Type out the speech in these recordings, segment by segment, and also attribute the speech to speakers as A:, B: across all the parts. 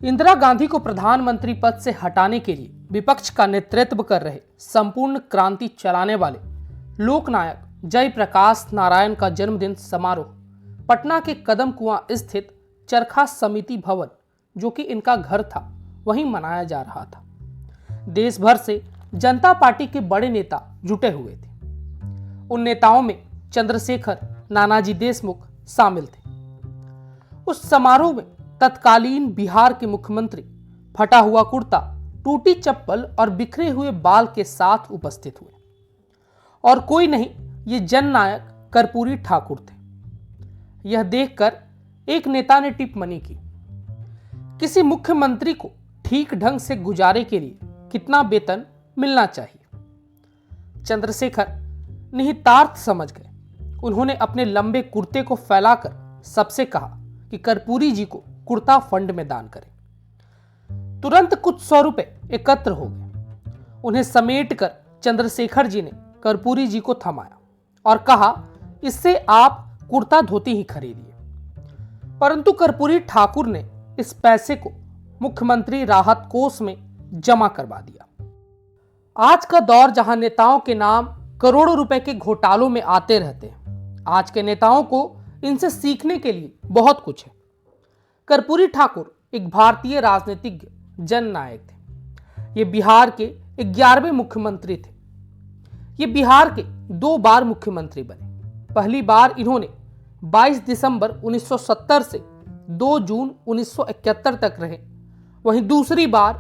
A: इंदिरा गांधी को प्रधानमंत्री पद से हटाने के लिए विपक्ष का नेतृत्व कर रहे संपूर्ण क्रांति चलाने वाले लोकनायक जयप्रकाश नारायण का जन्मदिन समारोह पटना के कदम कुआं स्थित चरखा समिति भवन, जो कि इनका घर था, वहीं मनाया जा रहा था। देश भर से जनता पार्टी के बड़े नेता जुटे हुए थे। उन नेताओं में चंद्रशेखर नानाजी देशमुख शामिल थे। उस समारोह में तत्कालीन बिहार के मुख्यमंत्री फटा हुआ कुर्ता, टूटी चप्पल और बिखरे हुए बाल के साथ उपस्थित हुए। और कोई नहीं, ये जननायक कर्पूरी ठाकुर थे। यह देखकर एक नेता ने टिप्पणी की, किसी मुख्यमंत्री को ठीक ढंग से गुजारे के लिए कितना वेतन मिलना चाहिए। चंद्रशेखर निहितार्थ समझ गए। उन्होंने अपने लंबे कुर्ते को फैलाकर सबसे कहा कि कर्पूरी जी को कुर्ता फंड में दान करें। तुरंत कुछ 100 रुपए एकत्र हो गए। उन्हें समेटकर चंद्रशेखर जी ने कर्पूरी जी को थमाया और कहा, इससे आप कुर्ता धोती ही खरीदिए। परंतु कर्पूरी ठाकुर ने इस पैसे को मुख्यमंत्री राहत कोष में जमा करवा दिया। आज का दौर जहां नेताओं के नाम करोड़ों रुपए के घोटालों में आते रहते हैं, आज के नेताओं को इनसे सीखने के लिए बहुत कुछ है। कर्पूरी ठाकुर एक भारतीय राजनीतिज्ञ जननायक थे। ये बिहार के 11वें मुख्यमंत्री थे। ये बिहार के 2 बार मुख्यमंत्री बने। पहली बार इन्होंने 22 दिसंबर 1970 से 2 जून 1971 तक रहे। वहीं दूसरी बार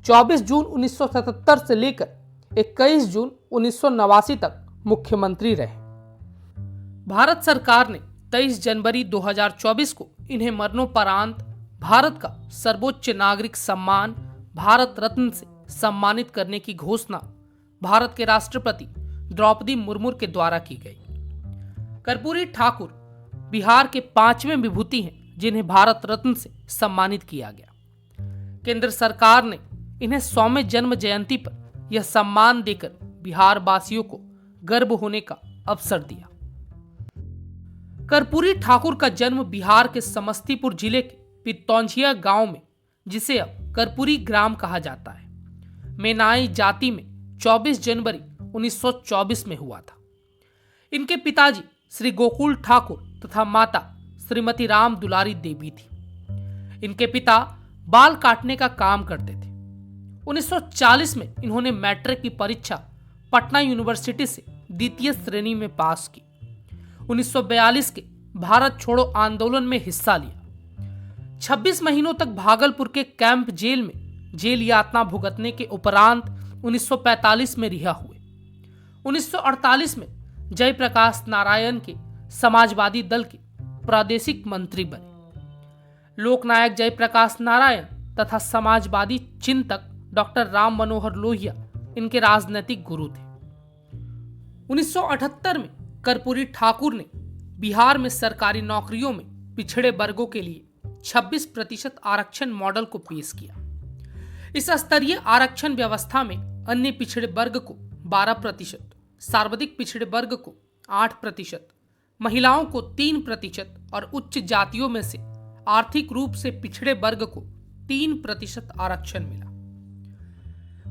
A: 24 जून 1977 से लेकर 21 जून 1989 तक मुख्यमंत्री रहे। भारत सरकार ने 23 जनवरी 2024 को इन्हें मरणोपरांत भारत का सर्वोच्च नागरिक सम्मान भारत रत्न से सम्मानित करने की घोषणा भारत के राष्ट्रपति द्रौपदी मुर्मू के द्वारा की गई। कर्पूरी ठाकुर बिहार के 5वें विभूति हैं जिन्हें भारत रत्न से सम्मानित किया गया। केंद्र सरकार ने इन्हें 100वें जन्म जयंती पर यह सम्मान देकर बिहार वासियों को गर्व होने का अवसर दिया। कर्पूरी ठाकुर का जन्म बिहार के समस्तीपुर जिले के पितौंझिया गांव में, जिसे अब कर्पूरी ग्राम कहा जाता है, मेनाई जाति में 24 जनवरी 1924 में हुआ था। इनके पिताजी श्री गोकुल ठाकुर तथा माता श्रीमती राम दुलारी देवी थी। इनके पिता बाल काटने का काम करते थे। 1940 में इन्होंने मैट्रिक की परीक्षा पटना यूनिवर्सिटी से द्वितीय श्रेणी में पास की। 1942 के भारत छोड़ो आंदोलन में हिस्सा लिया। 26 महीनों तक भागलपुर के कैंप जेल में जेल यातना भुगतने के उपरांत 1945 में रिहा हुए। 1948 में जयप्रकाश नारायण के समाजवादी दल के प्रादेशिक मंत्री बने। लोकनायक जयप्रकाश नारायण तथा समाजवादी चिंतक डॉक्टर राम मनोहर लोहिया इनके राजनीतिक गुरु थे। 1978 में कर्पूरी ठाकुर ने बिहार में सरकारी नौकरियों में पिछड़े वर्गों के लिए 26% आरक्षण मॉडल को पेश किया। इस स्तरीय आरक्षण व्यवस्था में अन्य पिछड़े वर्ग को 12%, सर्वाधिक पिछड़े वर्ग को 8%, महिलाओं को 3% और उच्च जातियों में से आर्थिक रूप से पिछड़े वर्ग को 3% आरक्षण मिला।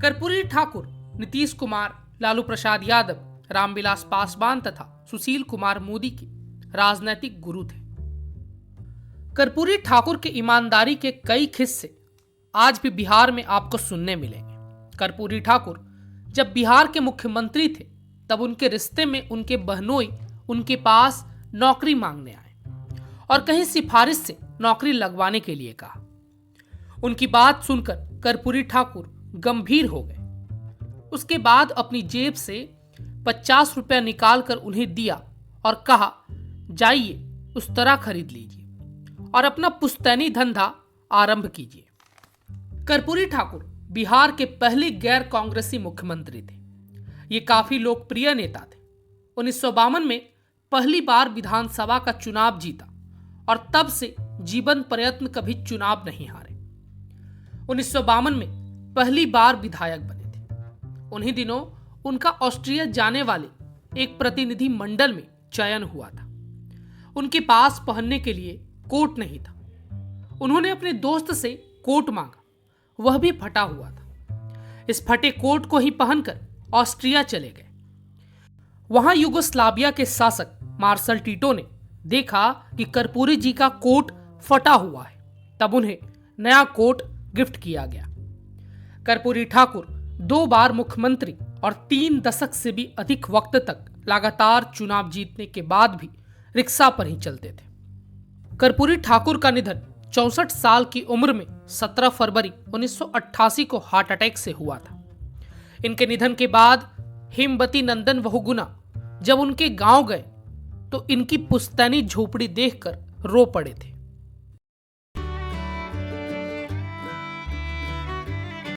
A: कर्पूरी ठाकुर नीतीश कुमार, लालू प्रसाद यादव, रामविलास पासवान तथा सुशील कुमार मोदी के राजनीतिक गुरु थे। कर्पूरी ठाकुर के ईमानदारी के कई किस्से आज भी बिहार में आपको सुनने मिलेंगे। कर्पूरी ठाकुर जब बिहार के मुख्यमंत्री थे, तब उनके रिश्ते में उनके बहनोई उनके पास नौकरी मांगने आए और कहीं सिफारिश से नौकरी लगवाने के लिए कहा। उनकी बात सुनकर कर्पूरी ठाकुर गंभीर हो गए। उसके बाद अपनी जेब से 50 रुपया निकालकर उन्हें दिया और कहा, जाइए उस तरह खरीद लीजिए और अपना पुश्तैनी धंधा आरंभ कीजिए। कर्पूरी ठाकुर बिहार के पहले गैर कांग्रेसी मुख्यमंत्री थे। ये काफी लोकप्रिय नेता थे। 1952 में पहली बार विधानसभा का चुनाव जीता और तब से जीवन प्रयत्न कभी चुनाव नहीं हारे। 1952 में पहली बार विधायक बने थे। उन्हीं दिनों उनका ऑस्ट्रिया जाने वाले एक प्रतिनिधि मंडल में चयन हुआ था। उनके पास पहनने के लिए कोट नहीं था। उन्होंने अपने दोस्त से कोट मांगा, वह भी फटा हुआ था। इस फटे कोट को ही पहनकर ऑस्ट्रिया चले गए। वहां युगोस्लाविया के शासक मार्शल टीटो ने देखा कि कर्पूरी जी का कोट फटा हुआ है, तब उन्हें नया कोट गिफ्ट किया गया। कर्पूरी ठाकुर 2 बार मुख्यमंत्री और 3 दशक से भी अधिक वक्त तक लगातार चुनाव जीतने के बाद भी रिक्शा पर ही चलते थे। कर्पूरी ठाकुर का निधन 64 साल की उम्र में 17 फरवरी 1988 को हार्ट अटैक से हुआ था। इनके निधन के बाद हेमवती नंदन बहुगुणा जब उनके गांव गए तो इनकी पुश्तैनी झोपड़ी देखकर रो पड़े थे।